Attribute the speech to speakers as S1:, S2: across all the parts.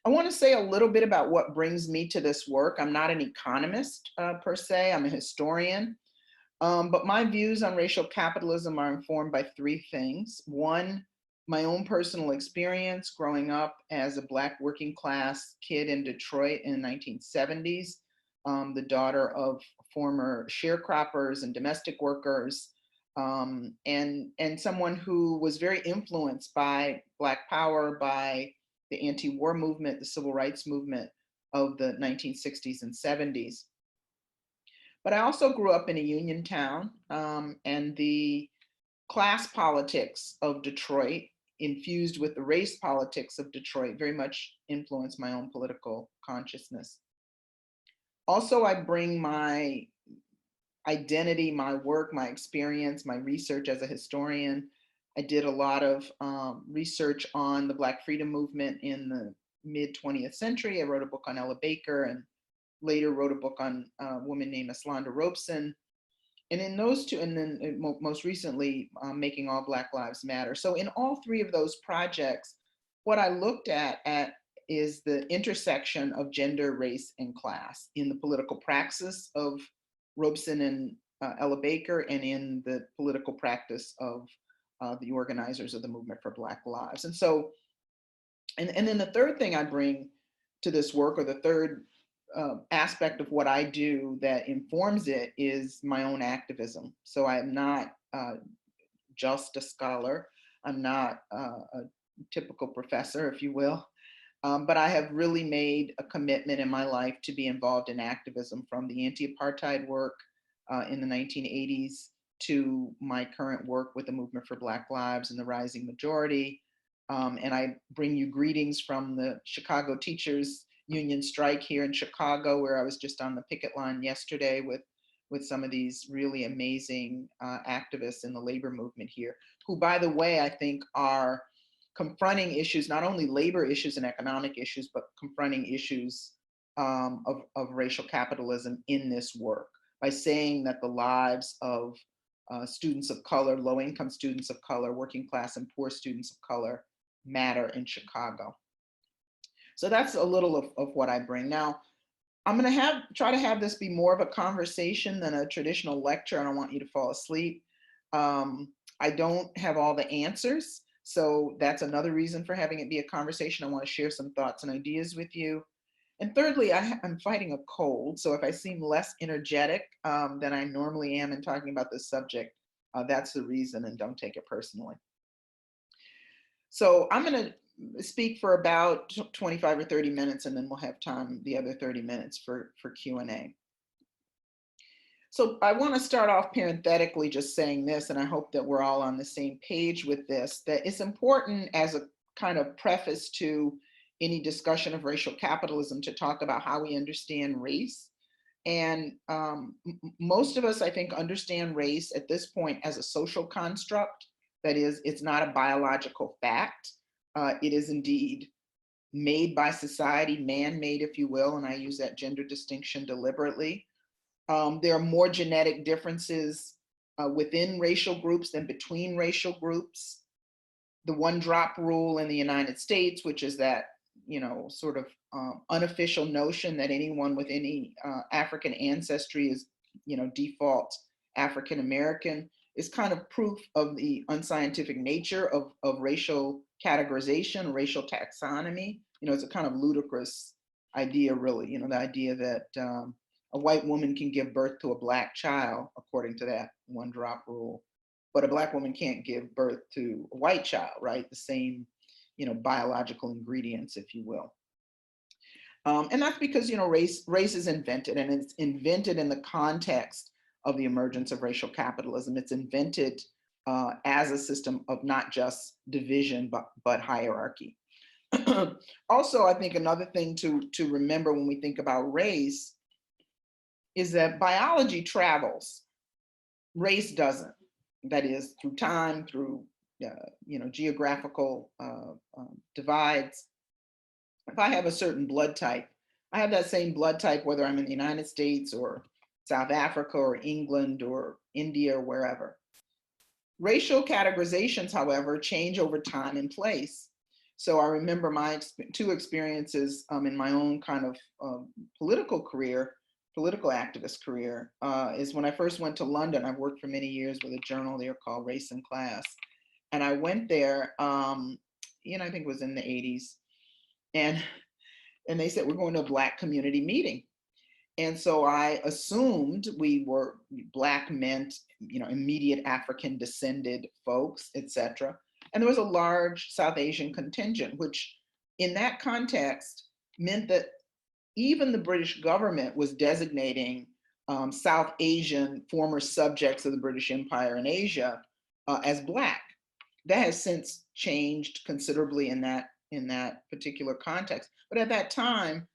S1: I want to say a little bit about what brings me to this work. I'm not an economist per se, I'm a historian. But my views on racial capitalism are informed by three things. One, my own personal experience growing up as a Black working class kid in Detroit in the 1970s, the daughter of former sharecroppers and domestic workers, and someone who was very influenced by Black Power, by the anti-war movement, the civil rights movement of the 1960s and 70s. But I also grew up in a union town, and the class politics of Detroit, infused with the race politics of Detroit, very much influenced my own political consciousness. Also, I bring my identity, my work, my experience, my research as a historian. I did a lot of research on the Black freedom movement in the mid 20th century. I wrote a book on Ella Baker and later wrote a book on a woman named Aslanda Robeson. And in those two, and then most recently, Making All Black Lives Matter. So in all three of those projects, what I looked at is the intersection of gender, race, and class in the political praxis of Robeson and Ella Baker, and in the political practice of the organizers of the Movement for Black Lives. And so, and then the third thing I bring to this work, or the third aspect of what I do that informs it, is my own activism. So I'm not just a scholar. I'm not a typical professor, if you will. But I have really made a commitment in my life to be involved in activism, from the anti-apartheid work in the 1980s to my current work with the Movement for Black Lives and the Rising Majority. And I bring you greetings from the Chicago Teachers Union strike here in Chicago, where I was just on the picket line yesterday with some of these really amazing activists in the labor movement here, who, by the way, I think are confronting issues, not only labor issues and economic issues, but confronting issues of racial capitalism in this work, by saying that the lives of students of color, low-income students of color, working class and poor students of color matter in Chicago. So that's a little of what I bring. Now, I'm going to try to have this be more of a conversation than a traditional lecture. I don't want you to fall asleep. I don't have all the answers, so that's another reason for having it be a conversation. I want to share some thoughts and ideas with you. And thirdly, I'm fighting a cold, so if I seem less energetic than I normally am in talking about this subject, that's the reason, and don't take it personally. So I'm going to speak for about 25 or 30 minutes, and then we'll have time, the other 30 minutes, for Q&A. So I want to start off parenthetically just saying this, and I hope that we're all on the same page with this, that it's important as a kind of preface to any discussion of racial capitalism to talk about how we understand race. And most of us, I think, understand race at this point as a social construct. That is, it's not a biological fact. It is indeed made by society, man-made, if you will, and I use that gender distinction deliberately. There are more genetic differences within racial groups than between racial groups. The one-drop rule in the United States, which is that, sort of unofficial notion that anyone with any African ancestry is, default African American, is kind of proof of the unscientific nature of racial categorization, racial taxonomy. It's a kind of ludicrous idea, really, the idea that a white woman can give birth to a Black child, according to that one-drop rule, but a Black woman can't give birth to a white child, right? The same, biological ingredients, if you will. And that's because, race is invented, and it's invented in the context of the emergence of racial capitalism. It's invented as a system of not just division, but hierarchy. Also, I think another thing to remember when we think about race is that biology travels, race doesn't. That is, through time, through geographical divides. If I have a certain blood type, I have that same blood type whether I'm in the United States or South Africa or England or India or wherever. Racial categorizations, however, change over time and place. So I remember my two experiences in my own kind of political career, political activist career, is when I first went to London. I've worked for many years with a journal there called Race and Class. And I went there, I think it was in the 80s. And they said, we're going to a Black community meeting. And so I assumed we were Black meant, immediate African descended folks, et cetera. And there was a large South Asian contingent, which in that context meant that even the British government was designating South Asian former subjects of the British Empire in Asia as Black. That has since changed considerably in that particular context. But at that time,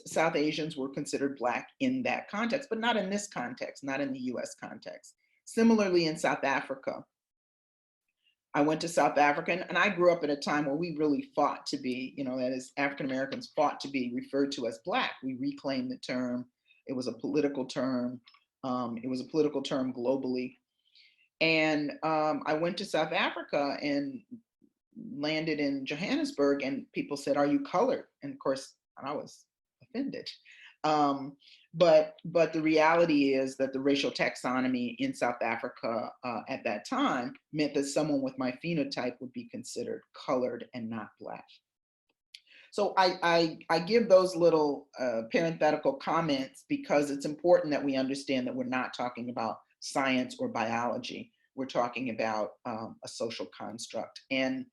S1: South Asians were considered Black in that context, but not in this context, not in the US context. Similarly, in South Africa, I went to South Africa, and I grew up at a time where we really fought to be, that is, African Americans fought to be referred to as Black. We reclaimed the term. It was a political term. It was a political term globally. And I went to South Africa and landed in Johannesburg, and people said, "Are you colored?" And of course, I was offended. But the reality is that the racial taxonomy in South Africa at that time meant that someone with my phenotype would be considered colored and not Black. So I give those little parenthetical comments because it's important that we understand that we're not talking about science or biology. We're talking about a social construct. And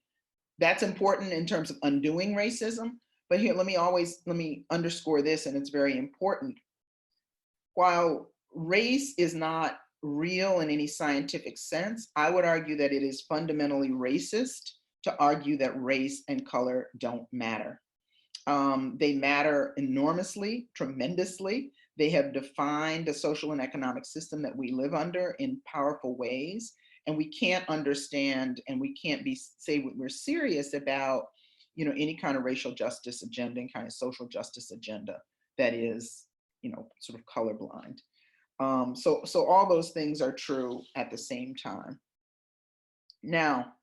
S1: that's important in terms of undoing racism. But here, let me underscore this, and it's very important. While race is not real in any scientific sense, I would argue that it is fundamentally racist to argue that race and color don't matter. They matter enormously, tremendously. They have defined the social and economic system that we live under in powerful ways. And we can't understand, and we can't say we're serious about, any kind of racial justice agenda and kind of social justice agenda that is, sort of colorblind. So all those things are true at the same time. Now,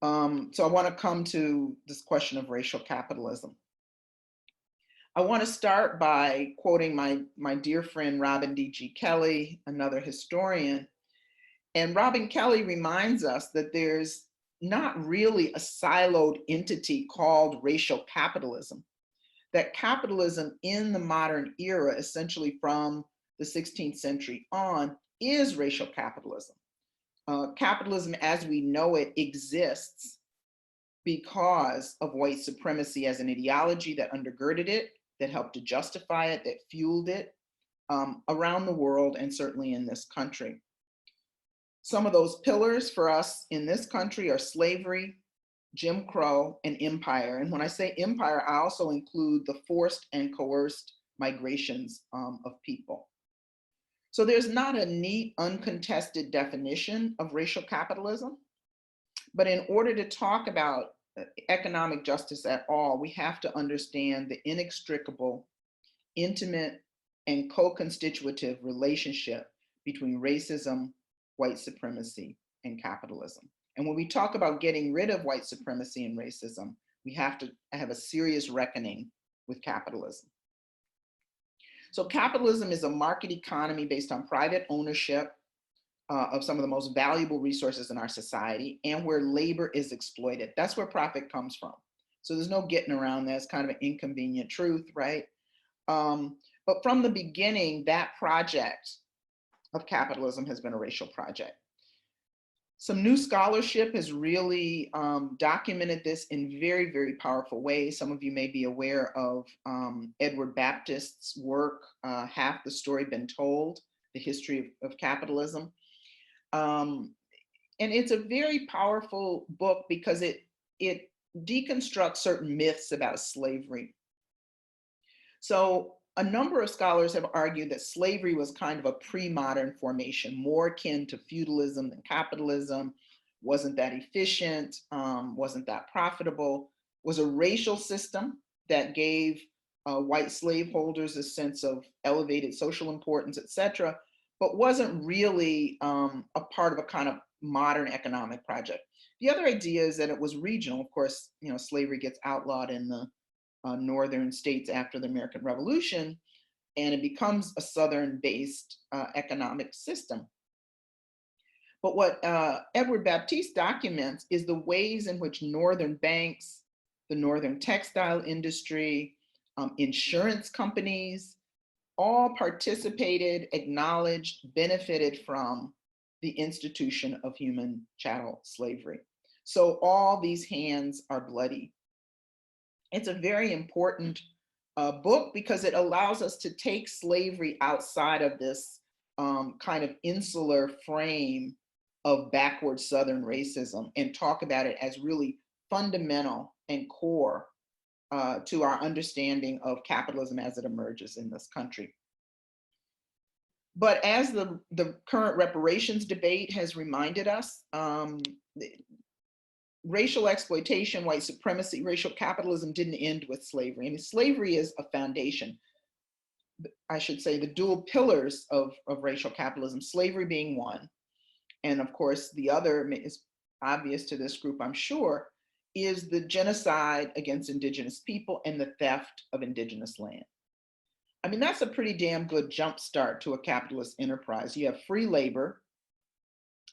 S1: so I want to come to this question of racial capitalism. I want to start by quoting my dear friend, Robin D.G. Kelley, another historian. And Robin Kelley reminds us that there's not really a siloed entity called racial capitalism, that capitalism in the modern era, essentially from the 16th century on, is racial capitalism. Capitalism as we know it exists because of white supremacy as an ideology that undergirded it, that helped to justify it, that fueled it around the world and certainly in this country. Some of those pillars for us in this country are slavery, Jim Crow, and empire. And when I say empire, I also include the forced and coerced migrations of people. So there's not a neat, uncontested definition of racial capitalism. But in order to talk about economic justice at all, we have to understand the inextricable, intimate, and co-constitutive relationship between racism, white supremacy, and capitalism. And when we talk about getting rid of white supremacy and racism, we have to have a serious reckoning with capitalism. So capitalism is a market economy based on private ownership of some of the most valuable resources in our society, and where labor is exploited. That's where profit comes from. So there's no getting around that. It's kind of an inconvenient truth, right? But from the beginning, that project of capitalism has been a racial project. Some new scholarship has really documented this in very, very powerful ways. Some of you may be aware of Edward Baptist's work, Half the Story Been Told, The History of Capitalism. And it's a very powerful book because it deconstructs certain myths about slavery. So a number of scholars have argued that slavery was kind of a pre-modern formation, more akin to feudalism than capitalism, wasn't that efficient, wasn't that profitable, was a racial system that gave white slaveholders a sense of elevated social importance, et cetera, but wasn't really a part of a kind of modern economic project. The other idea is that it was regional. Of course, slavery gets outlawed in the northern states after the American Revolution, and it becomes a southern-based economic system. But what Edward Baptiste documents is the ways in which northern banks, the northern textile industry, insurance companies, all participated, acknowledged, benefited from the institution of human chattel slavery. So all these hands are bloody. It's a very important book because it allows us to take slavery outside of this kind of insular frame of backward Southern racism and talk about it as really fundamental and core to our understanding of capitalism as it emerges in this country. But as the current reparations debate has reminded us, racial exploitation, white supremacy, racial capitalism didn't end with slavery. I mean, slavery is a foundation. I should say the dual pillars of racial capitalism, slavery being one. And of course, the other is obvious to this group, I'm sure, is the genocide against indigenous people and the theft of indigenous land. I mean, that's a pretty damn good jumpstart to a capitalist enterprise. You have free labor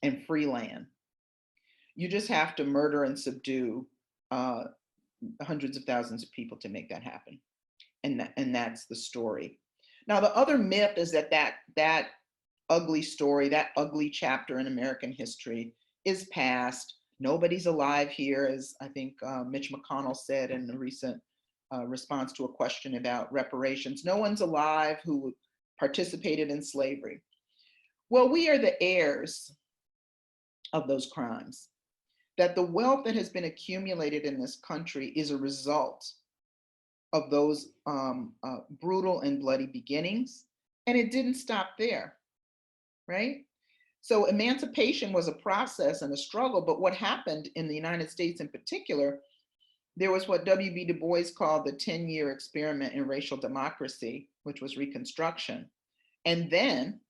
S1: and free land. You just have to murder and subdue hundreds of thousands of people to make that happen. And that's the story. Now, the other myth is that ugly story, that ugly chapter in American history is past. Nobody's alive here, as I think Mitch McConnell said in a recent response to a question about reparations. No one's alive who participated in slavery. Well, we are the heirs of those crimes. That the wealth that has been accumulated in this country is a result of those brutal and bloody beginnings. And it didn't stop there, right? So emancipation was a process and a struggle, but what happened in the United States in particular, there was what W.B. Du Bois called the 10-year experiment in racial democracy, which was Reconstruction. And then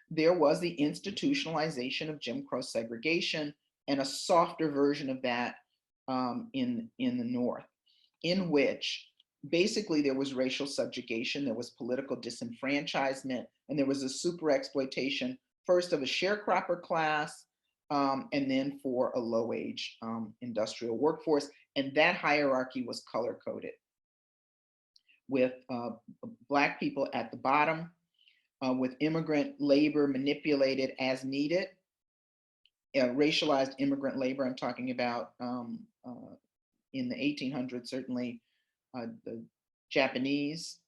S1: there was the institutionalization of Jim Crow segregation and a softer version of that in the North, in which basically there was racial subjugation, there was political disenfranchisement, and there was a super exploitation, first of a sharecropper class, and then for a low-wage industrial workforce. And that hierarchy was color-coded, with Black people at the bottom, with immigrant labor manipulated as needed. Racialized immigrant labor, I'm talking about in the 1800s, certainly the Japanese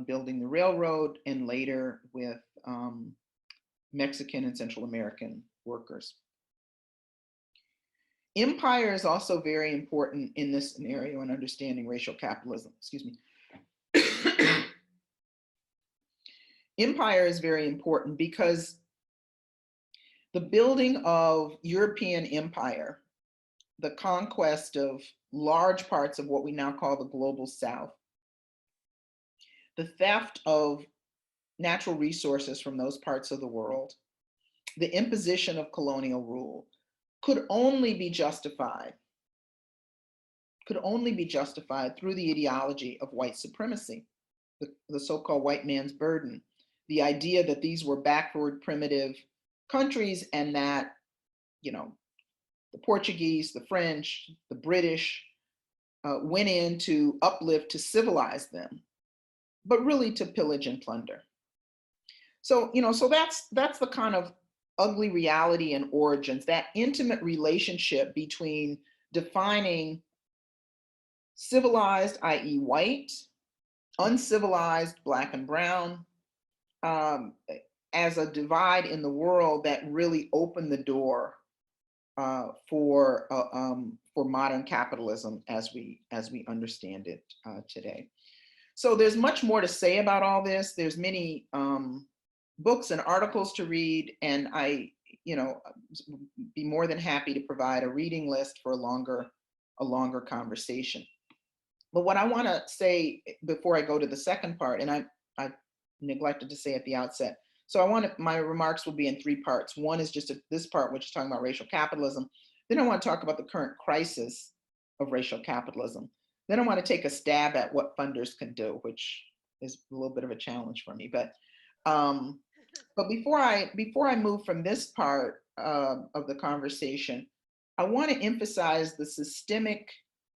S1: building the railroad, and later with Mexican and Central American workers. Empire is also very important in this scenario in understanding racial capitalism. Excuse me. Empire is very important because the building of European empire, the conquest of large parts of what we now call the global South, the theft of natural resources from those parts of the world, the imposition of colonial rule could only be justified through the ideology of white supremacy, the so-called white man's burden, the idea that these were backward, primitive countries, and that, the Portuguese, the French, the British went in to uplift, to civilize them, but really to pillage and plunder. So, so that's the kind of ugly reality and origins, that intimate relationship between defining civilized, i.e. white, uncivilized, Black and brown, as a divide in the world that really opened the door for modern capitalism as we understand it today. So there's much more to say about all this. There's many books and articles to read, and I, be more than happy to provide a reading list for a longer conversation. But what I want to say before I go to the second part, and I neglected to say at the outset, so my remarks will be in three parts. One is just this part, which is talking about racial capitalism. Then I want to talk about the current crisis of racial capitalism. Then I want to take a stab at what funders can do, which is a little bit of a challenge for me. But before I move from this part of the conversation, I want to emphasize the systemic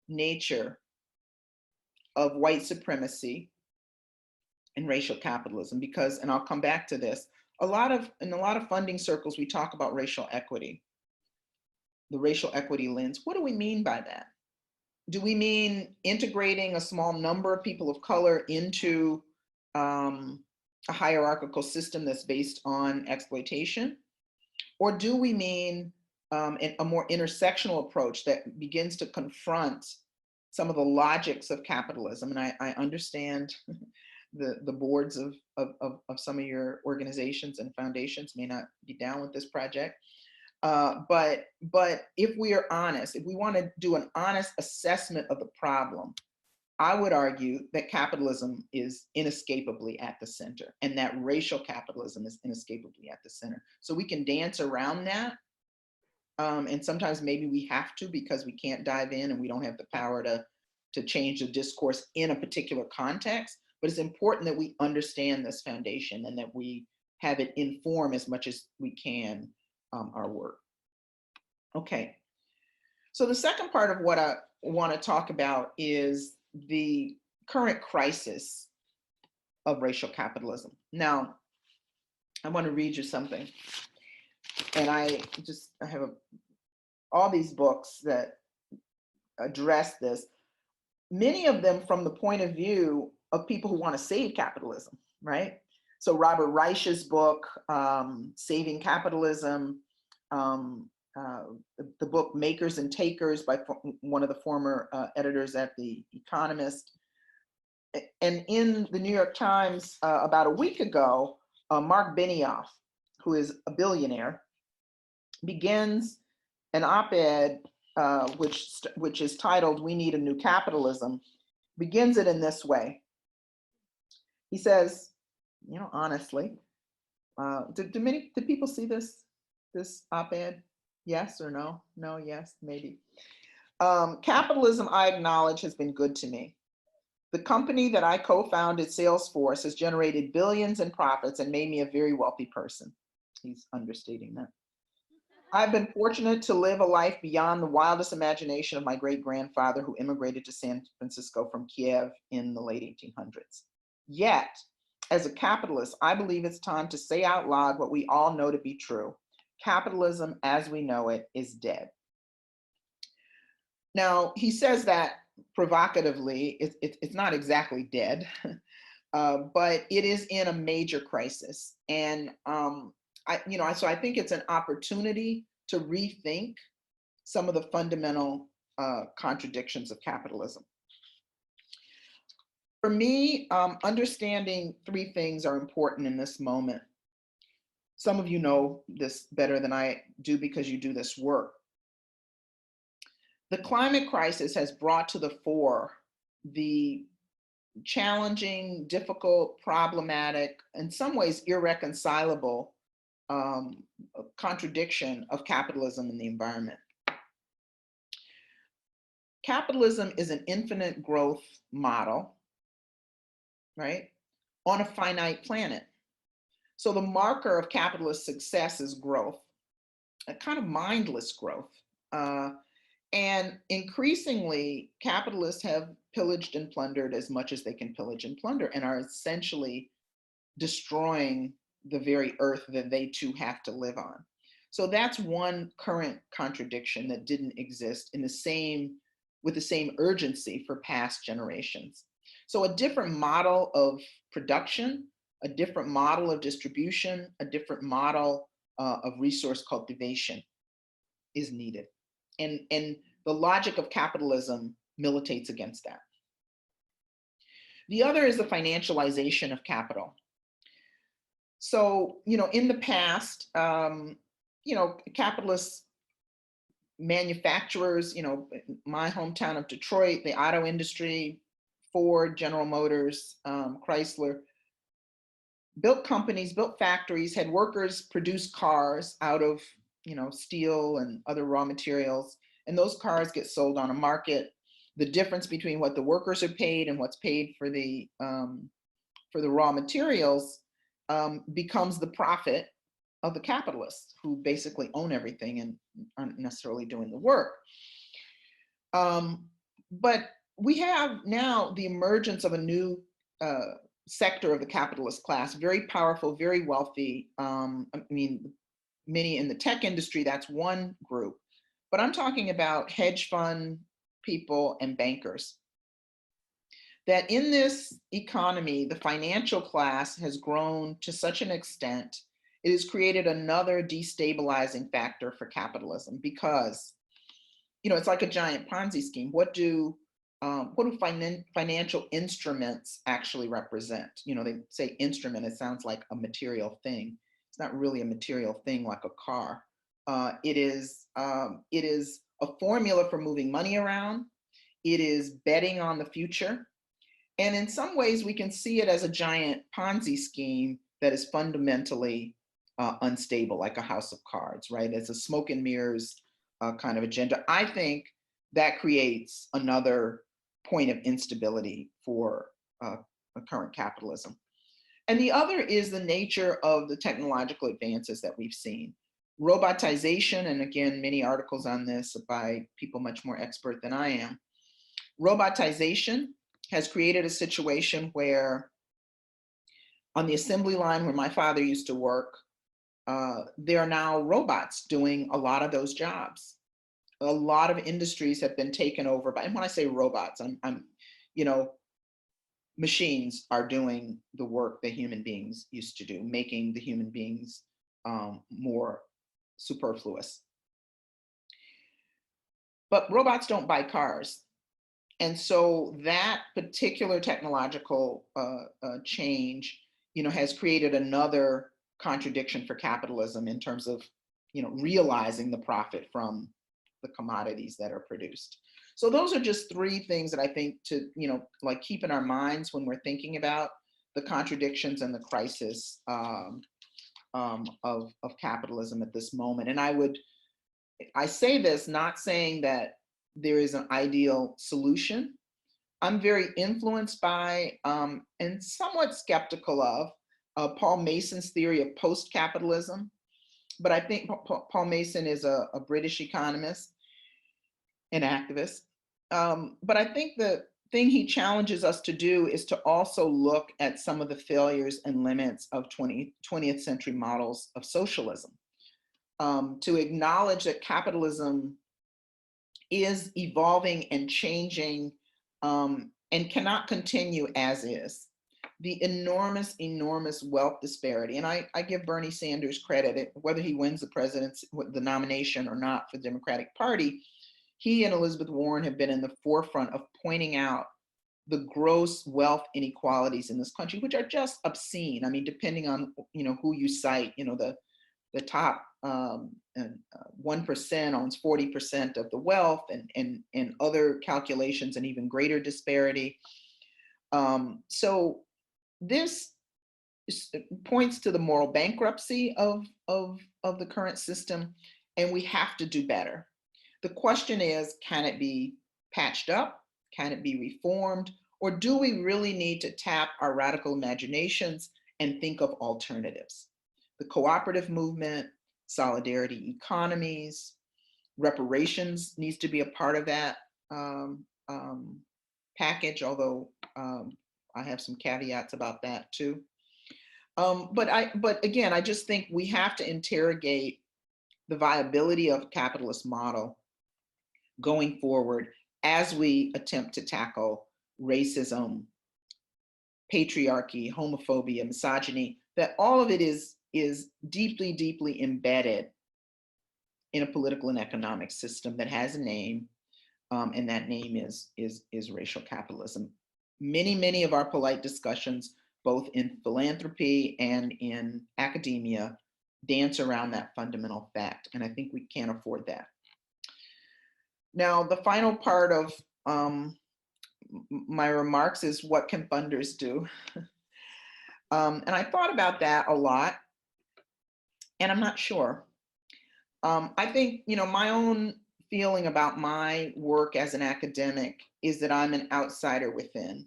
S1: nature of white supremacy and racial capitalism, because, and I'll come back to this, in a lot of funding circles, we talk about racial equity, the racial equity lens. What do we mean by that? Do we mean integrating a small number of people of color into a hierarchical system that's based on exploitation? Or do we mean a more intersectional approach that begins to confront some of the logics of capitalism? And I understand the boards of some of your organizations and foundations may not be down with this project. But if we are honest, if we want to do an honest assessment of the problem, I would argue that capitalism is inescapably at the center, and that racial capitalism is inescapably at the center. So we can dance around that. And sometimes maybe we have to, because we can't dive in and we don't have the power to change the discourse in a particular context. But it's important that we understand this foundation and that we have it inform as much as we can our work. Okay, so the second part of what I want to talk about is the current crisis of racial capitalism. Now, I want to read you something, and I have all these books that address this, many of them from the point of view of people who want to save capitalism, right? So Robert Reich's book, Saving Capitalism, the book Makers and Takers by one of the former editors at The Economist. And in the New York Times about a week ago, Mark Benioff, who is a billionaire, begins an op-ed which is titled "We Need a New Capitalism," begins it in this way. He says, you know, honestly, did people see this op-ed? Yes or no? No, yes, maybe. Capitalism, I acknowledge, has been good to me. The company that I co-founded, Salesforce, has generated billions in profits and made me a very wealthy person. He's understating that. I've been fortunate to live a life beyond the wildest imagination of my great-grandfather, who immigrated to San Francisco from Kiev in the late 1800s. Yet, as a capitalist, I believe it's time to say out loud what we all know to be true. Capitalism, as we know it, is dead. Now, he says that provocatively. It's not exactly dead, but it is in a major crisis. And so I think it's an opportunity to rethink some of the fundamental contradictions of capitalism. For me, understanding three things are important in this moment. Some of you know this better than I do because you do this work. The climate crisis has brought to the fore the challenging, difficult, problematic, in some ways irreconcilable contradiction of capitalism and the environment. Capitalism is an infinite growth model, right, on a finite planet. So the marker of capitalist success is growth, a kind of mindless growth. And increasingly, capitalists have pillaged and plundered as much as they can pillage and plunder, and are essentially destroying the very earth that they too have to live on. So that's one current contradiction that didn't exist with the same urgency for past generations. So a different model of production, a different model of distribution, a different model of resource cultivation is needed. And the logic of capitalism militates against that. The other is the financialization of capital. So, in the past, capitalist manufacturers, my hometown of Detroit, the auto industry, Ford, General Motors, Chrysler, built companies, built factories, had workers produce cars out of steel and other raw materials, and those cars get sold on a market. The difference between what the workers are paid and what's paid for the raw materials becomes the profit of the capitalists, who basically own everything and aren't necessarily doing the work. But we have now the emergence of a new sector of the capitalist class, very powerful, very wealthy. Many in the tech industry, that's one group. But I'm talking about hedge fund people and bankers. That in this economy, the financial class has grown to such an extent, it has created another destabilizing factor for capitalism, because it's like a giant Ponzi scheme. What do financial instruments actually represent? They say instrument, it sounds like a material thing. It's not really a material thing like a car. It is a formula for moving money around. It is betting on the future. And in some ways, we can see it as a giant Ponzi scheme that is fundamentally unstable, like a house of cards, right? As a smoke and mirrors kind of agenda. I think that creates another point of instability for current capitalism. And the other is the nature of the technological advances that we've seen. Robotization, and again, many articles on this by people much more expert than I am. Robotization has created a situation where on the assembly line where my father used to work, there are now robots doing a lot of those jobs. A lot of industries have been taken over by, and when I say robots, machines are doing the work that human beings used to do, making the human beings more superfluous. But robots don't buy cars. And so that particular technological change, has created another contradiction for capitalism in terms of, realizing the profit from the commodities that are produced. So those are just three things that I think to, keep in our minds when we're thinking about the contradictions and the crisis of capitalism at this moment. And I say this not saying that there is an ideal solution. I'm very influenced by and somewhat skeptical of Paul Mason's theory of post-capitalism. But I think Paul Mason is a British economist and activist. But I think the thing he challenges us to do is to also look at some of the failures and limits of 20th century models of socialism, to acknowledge that capitalism is evolving and changing and cannot continue as is. The enormous wealth disparity, and I give Bernie Sanders credit, whether he wins the nomination or not for the Democratic Party, he and Elizabeth Warren have been in the forefront of pointing out the gross wealth inequalities in this country, which are just obscene. I mean, depending on who you cite, the top 1% owns 40% of the wealth, and other calculations, and even greater disparity. So this points to the moral bankruptcy of the current system, and we have to do better. The question is, can it be patched up? Can it be reformed? Or do we really need to tap our radical imaginations and think of alternatives? The cooperative movement, solidarity economies, reparations needs to be a part of that package, although I have some caveats about that too. But again, I just think we have to interrogate the viability of capitalist model going forward as we attempt to tackle racism, patriarchy, homophobia, misogyny, that all of it is deeply, deeply embedded in a political and economic system that has a name, and that name is racial capitalism. Many of our polite discussions, both in philanthropy and in academia, dance around that fundamental fact, and I think we can't afford that. Now, the final part of my remarks is, what can funders do? And I thought about that a lot, and I'm not sure. I think, my own feeling about my work as an academic is that I'm an outsider within.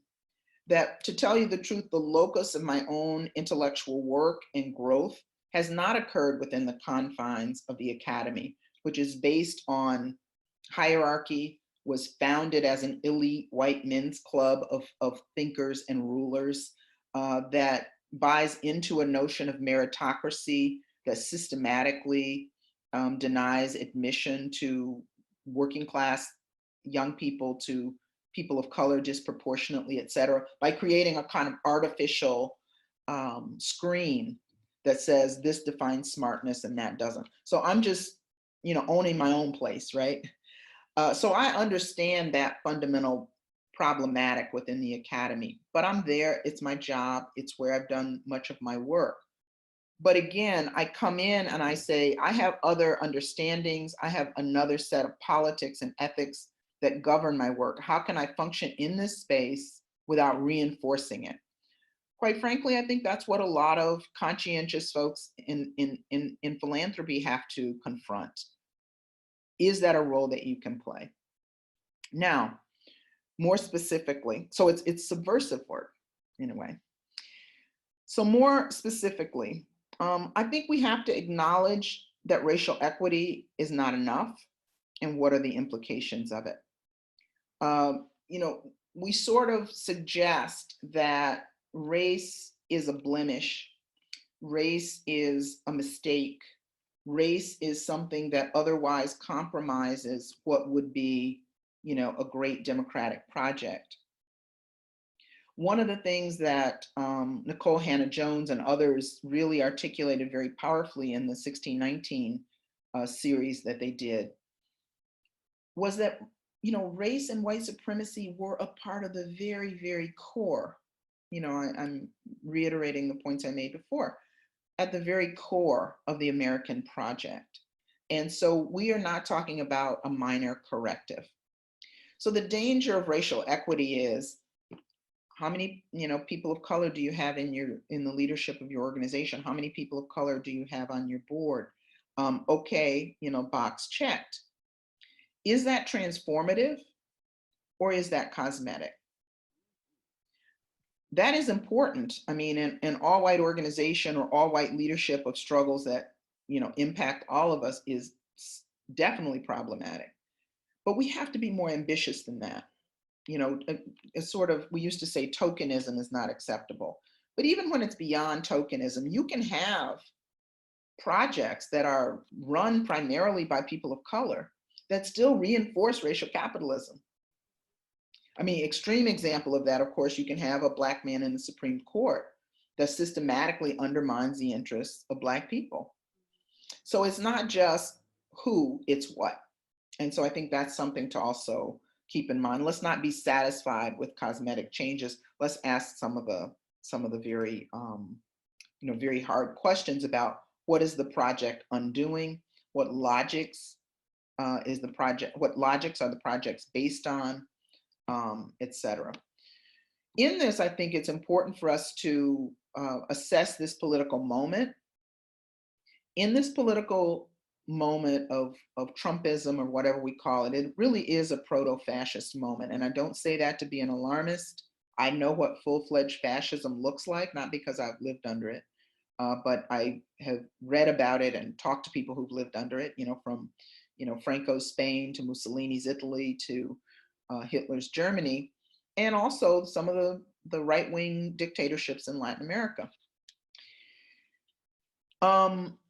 S1: That, to tell you the truth, the locus of my own intellectual work and growth has not occurred within the confines of the academy, which is based on hierarchy, was founded as an elite white men's club of thinkers and rulers, that buys into a notion of meritocracy that systematically denies admission to working class young people, to people of color disproportionately, et cetera, by creating a kind of artificial screen that says this defines smartness and that doesn't. So I'm just, owning my own place, right? So I understand that fundamental problematic within the academy, but I'm there, it's my job, it's where I've done much of my work. But again, I come in and I say, I have other understandings, I have another set of politics and ethics that govern my work. How can I function in this space without reinforcing it? Quite frankly, I think that's what a lot of conscientious folks in philanthropy have to confront. Is that a role that you can play? Now, more specifically, so it's subversive work in a way. So more specifically, I think we have to acknowledge that racial equity is not enough, and what are the implications of it? We sort of suggest that race is a blemish, race is a mistake, race is something that otherwise compromises what would be, a great democratic project. One of the things that Nicole Hannah-Jones and others really articulated very powerfully in the 1619 series that they did was that, race and white supremacy were a part of the very, very core. I'm reiterating the points I made before, at the very core of the American project. And so we are not talking about a minor corrective. So the danger of racial equity is, how many, people of color do you have in the leadership of your organization? How many people of color do you have on your board? Okay, box checked. Is that transformative or is that cosmetic? That is important. I mean, an all-white organization or all-white leadership of struggles that, impact all of us is definitely problematic. But we have to be more ambitious than that. It's sort of, we used to say tokenism is not acceptable. But even when it's beyond tokenism, you can have projects that are run primarily by people of color that still reinforce racial capitalism. I mean, extreme example of that, of course, you can have a Black man in the Supreme Court that systematically undermines the interests of Black people. So it's not just who, it's what. And so I think that's something to also keep in mind. Let's not be satisfied with cosmetic changes. Let's ask some of the very, very hard questions about what is the project undoing, what logics is the project, what logics are the projects based on, etc. In this, I think it's important for us to assess this political moment. In this political moment of Trumpism, or whatever we call it, it really is a proto-fascist moment. And I don't say that to be an alarmist. I know what full-fledged fascism looks like, not because I've lived under it, but I have read about it and talked to people who've lived under it, from Franco's Spain to Mussolini's Italy to Hitler's Germany, and also some of the right-wing dictatorships in Latin America.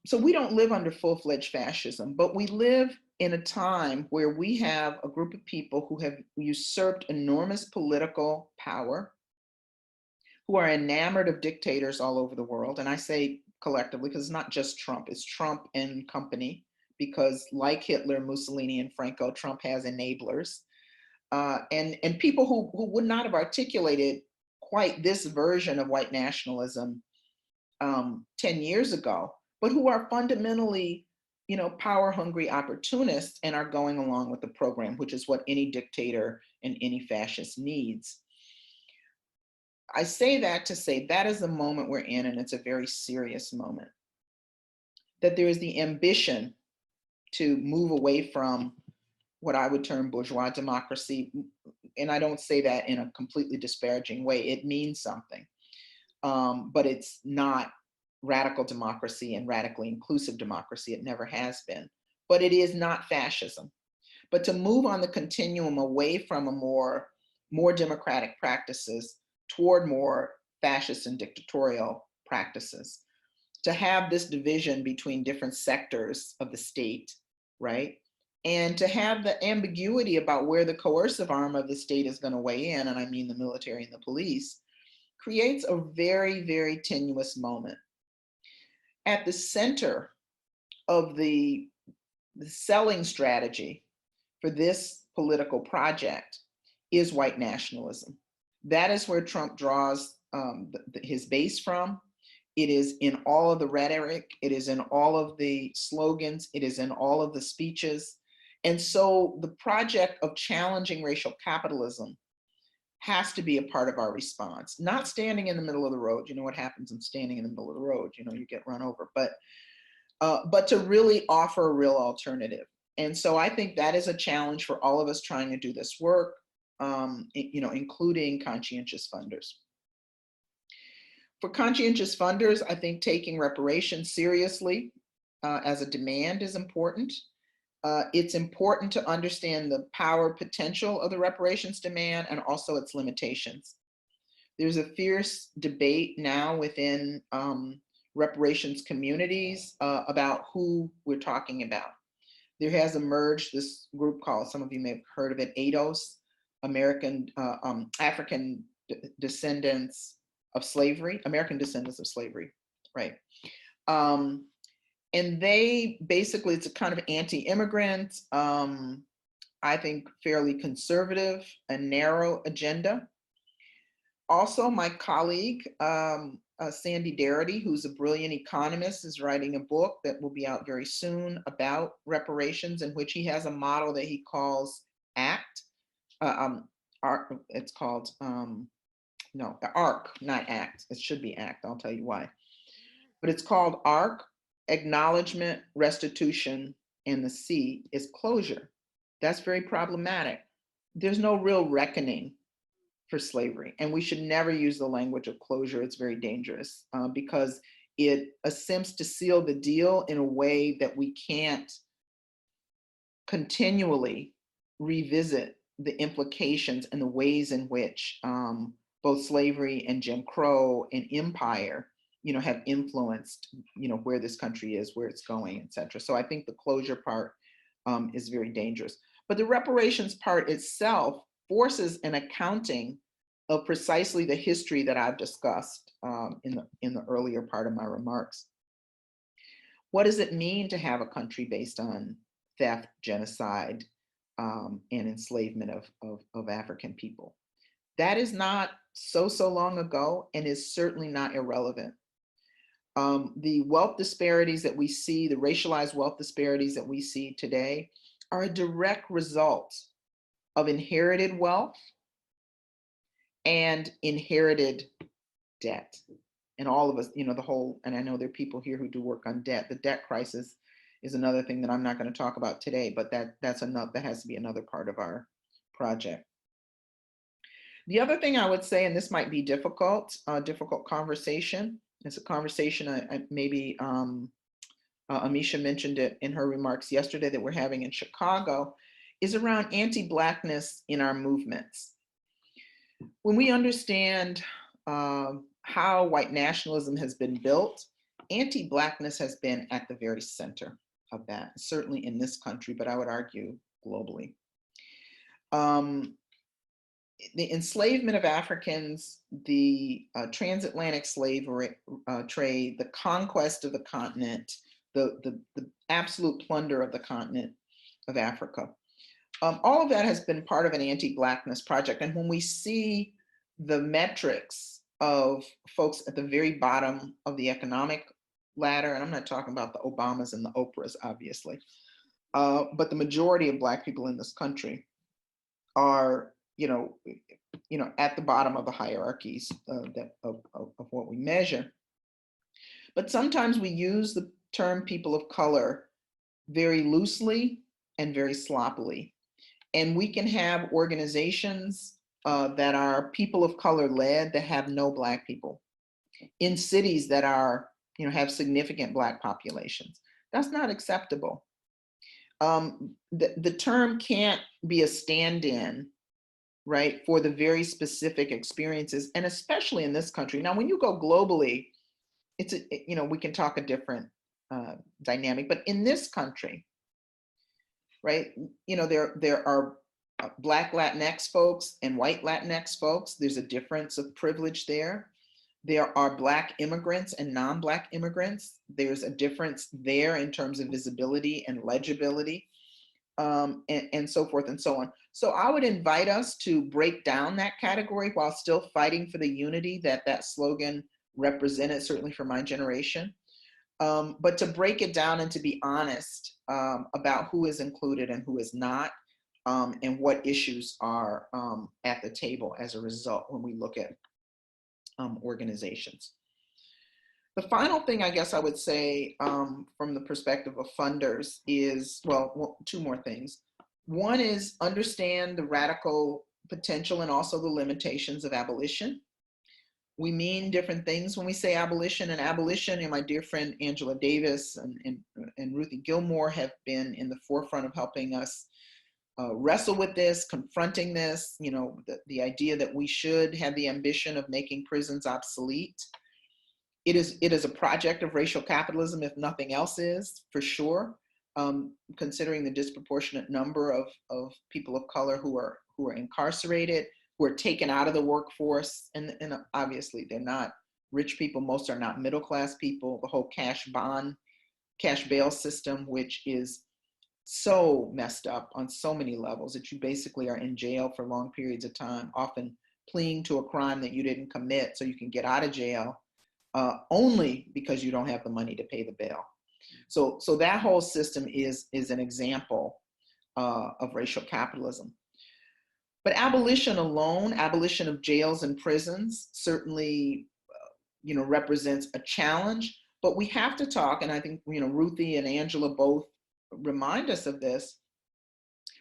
S1: So we don't live under full-fledged fascism, but we live in a time where we have a group of people who have usurped enormous political power, who are enamored of dictators all over the world. And I say collectively, because it's not just Trump, it's Trump and company, because like Hitler, Mussolini, and Franco, Trump has enablers. And people who would not have articulated quite this version of white nationalism 10 years ago, but who are fundamentally, power-hungry opportunists and are going along with the program, which is what any dictator and any fascist needs. I say that to say that is the moment we're in, and it's a very serious moment. That there is the ambition to move away from what I would term bourgeois democracy. And I don't say that in a completely disparaging way. It means something, but it's not radical democracy and radically inclusive democracy. It never has been, but it is not fascism. But to move on the continuum away from a more democratic practices toward more fascist and dictatorial practices, to have this division between different sectors of the state, right? And to have the ambiguity about where the coercive arm of the state is going to weigh in, and I mean the military and the police, creates a very, very tenuous moment. At the center of the selling strategy for this political project is white nationalism. That is where Trump draws his base from. It is in all of the rhetoric. It is in all of the slogans. It is in all of the speeches. And so the project of challenging racial capitalism has to be a part of our response, not standing in the middle of the road. You know what happens in standing in the middle of the road, you know, you get run over, but to really offer a real alternative. And so I think that is a challenge for all of us trying to do this work, you know, including conscientious funders. For conscientious funders, I think taking reparations seriously as a demand is important. It's important to understand the power potential of the reparations demand and also its limitations. There's a fierce debate now within reparations communities about who we're talking about. There has emerged this group called, some of you may have heard of it, ADOS, African Descendants of Slavery, American Descendants of Slavery, right? And they basically, it's a kind of anti-immigrant, I think fairly conservative and narrow agenda. Also, my colleague, Sandy Darity, who's a brilliant economist, is writing a book that will be out very soon about reparations, in which he has a model that he calls ACT. It's called, no, ARC, not ACT. It should be ACT, I'll tell you why. But it's called ARC, Acknowledgement, Restitution, and the C is closure. That's very problematic. There's no real reckoning for slavery, and we should never use the language of closure. It's very dangerous because it attempts to seal the deal in a way that we can't continually revisit the implications and the ways in which both slavery and Jim Crow and empire, you know, have influenced, you know, where this country is, where it's going, et cetera. So I think the closure part is very dangerous. But the reparations part itself forces an accounting of precisely the history that I've discussed in the earlier part of my remarks. What does it mean to have a country based on theft, genocide, and enslavement of African people? That is not so long ago, and is certainly not irrelevant. The wealth disparities that we see, the racialized wealth disparities that we see today, are a direct result of inherited wealth and inherited debt. And all of us, you know, the whole, and I know there are people here who do work on debt. The debt crisis is another thing that I'm not going to talk about today, but that's enough. That has to be another part of our project. The other thing I would say, and this might be difficult conversation. It's a conversation maybe Amisha mentioned it in her remarks yesterday that we're having in Chicago, is around anti-Blackness in our movements. When we understand how white nationalism has been built, anti-Blackness has been at the very center of that, certainly in this country, but I would argue globally. The enslavement of Africans, the transatlantic slave trade, the conquest of the continent, the absolute plunder of the continent of Africa. All of that has been part of an anti-Blackness project. And when we see the metrics of folks at the very bottom of the economic ladder, and I'm not talking about the Obamas and the Oprahs, obviously, but the majority of Black people in this country are, you know, at the bottom of the hierarchies of what we measure. But sometimes we use the term people of color very loosely and very sloppily. And we can have organizations that are people of color led that have no Black people in cities that are, have significant Black populations. That's not acceptable. The term can't be a stand-in, right, for the very specific experiences, and especially in this country. Now, when you go globally, we can talk a different dynamic, but in this country, right, there are Black Latinx folks and white Latinx folks. There's a difference of privilege there. There are Black immigrants and non-Black immigrants. There's a difference there in terms of visibility and legibility, and so forth and so on. So I would invite us to break down that category while still fighting for the unity that slogan represented, certainly for my generation. But to break it down and to be honest about who is included and who is not, and what issues are at the table as a result when we look at organizations. The final thing I guess I would say from the perspective of funders is, well, two more things. One is understand the radical potential and also the limitations of abolition. We mean different things when we say abolition, and abolition, and my dear friend Angela Davis and Ruthie Gilmore have been in the forefront of helping us wrestle with this, confronting this, the idea that we should have the ambition of making prisons obsolete. It is a project of racial capitalism, if nothing else is, for sure, considering the disproportionate number of people of color who are incarcerated, who are taken out of the workforce, and obviously they're not rich people. Most are not middle-class people. The whole cash bail system, which is so messed up on so many levels, that you basically are in jail for long periods of time, often pleading to a crime that you didn't commit so you can get out of jail, only because you don't have the money to pay the bail. So that whole system is an example of racial capitalism. But abolition alone, abolition of jails and prisons, certainly represents a challenge. But we have to talk, and I think Ruthie and Angela both remind us of this.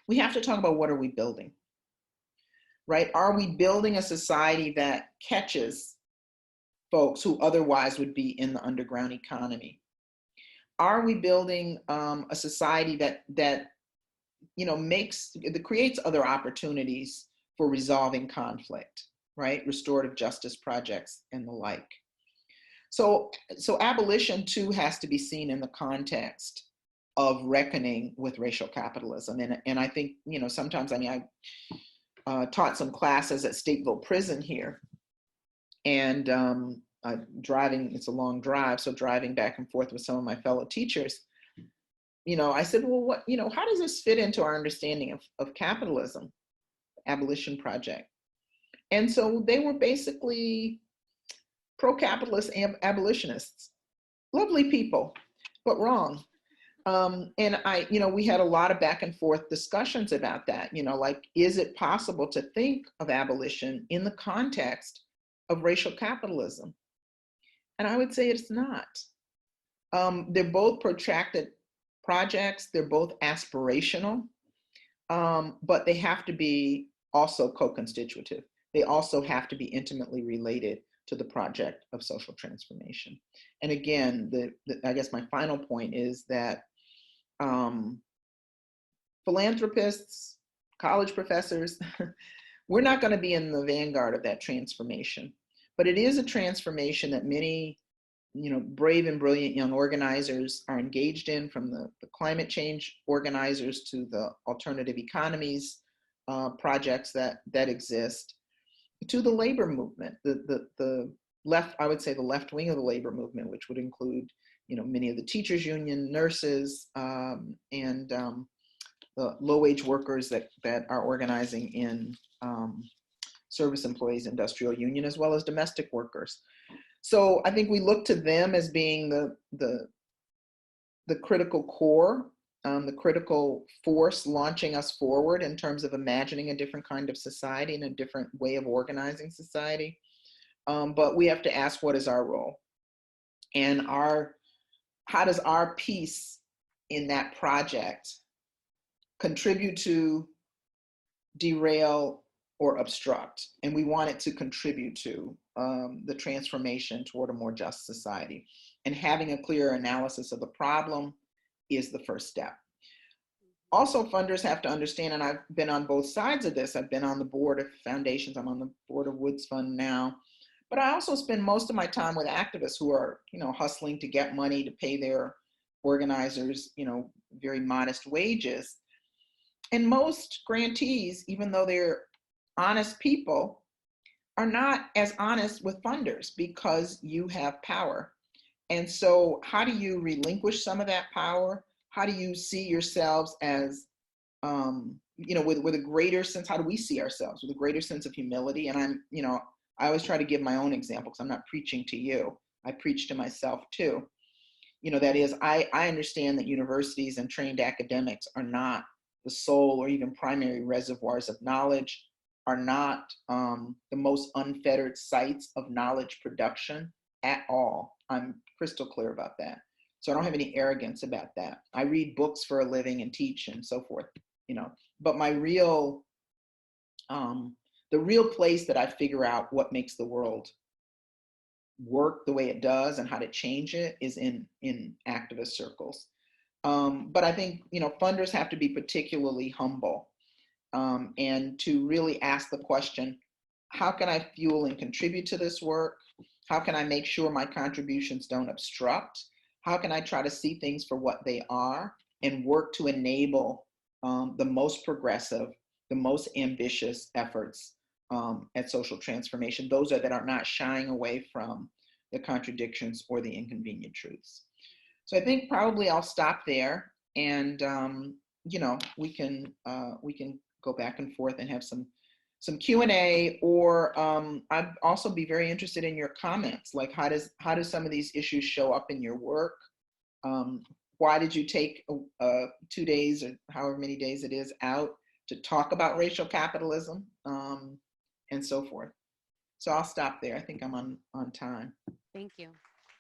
S1: We have to talk about, what are we building, right? Are we building a society that catches folks who otherwise would be in the underground economy? Are we building a society that creates other opportunities for resolving conflict, right? Restorative justice projects and the like. So abolition too has to be seen in the context of reckoning with racial capitalism. And I think, sometimes, I taught some classes at Stateville Prison here, and driving, it's a long drive, so driving back and forth with some of my fellow teachers, I said, well, how does this fit into our understanding of capitalism, abolition project? And so they were basically pro-capitalist abolitionists, lovely people, but wrong. And we had a lot of back and forth discussions about that, like, is it possible to think of abolition in the context of racial capitalism? And I would say it's not. They're both protracted projects, they're both aspirational, but they have to be also co-constitutive. They also have to be intimately related to the project of social transformation. And again, I guess my final point is that philanthropists, college professors, we're not going to be in the vanguard of that transformation, but it is a transformation that many brave and brilliant young organizers are engaged in, from the climate change organizers to the alternative economies projects that exist, to the labor movement, the left, I would say the left wing of the labor movement, which would include many of the teachers union, nurses, and the low-wage workers that are organizing in service employees industrial union, as well as domestic workers. So I think we look to them as being the critical core, the critical force launching us forward in terms of imagining a different kind of society and a different way of organizing society. But we have to ask, what is our role? And how does our piece in that project contribute to, derail, or obstruct. And we want it to contribute to the transformation toward a more just society. And having a clear analysis of the problem is the first step. Also, funders have to understand, and I've been on both sides of this. I've been on the board of foundations. I'm on the board of Woods Fund now. But I also spend most of my time with activists who are, hustling to get money to pay their organizers, very modest wages. And most grantees, even though they're honest people, are not as honest with funders because you have power. And so how do you relinquish some of that power? How do you see yourselves as, with a greater sense, how do we see ourselves with a greater sense of humility? And I always try to give my own example because I'm not preaching to you. I preach to myself too. That is, I understand that universities and trained academics are not the sole or even primary reservoirs of knowledge, are not the most unfettered sites of knowledge production at all. I'm crystal clear about that. So I don't have any arrogance about that. I read books for a living and teach and so forth, but my real, the real place that I figure out what makes the world work the way it does and how to change it is in activist circles. But I think, funders have to be particularly humble and to really ask the question, how can I fuel and contribute to this work? How can I make sure my contributions don't obstruct? How can I try to see things for what they are and work to enable the most progressive, the most ambitious efforts at social transformation, those that are not shying away from the contradictions or the inconvenient truths. So I think probably I'll stop there, and we can go back and forth and have some Q&A, or I'd also be very interested in your comments, like how do some of these issues show up in your work? Why did you take 2 days or however many days it is out to talk about racial capitalism, and so forth? So I'll stop there. I think I'm on time.
S2: Thank you.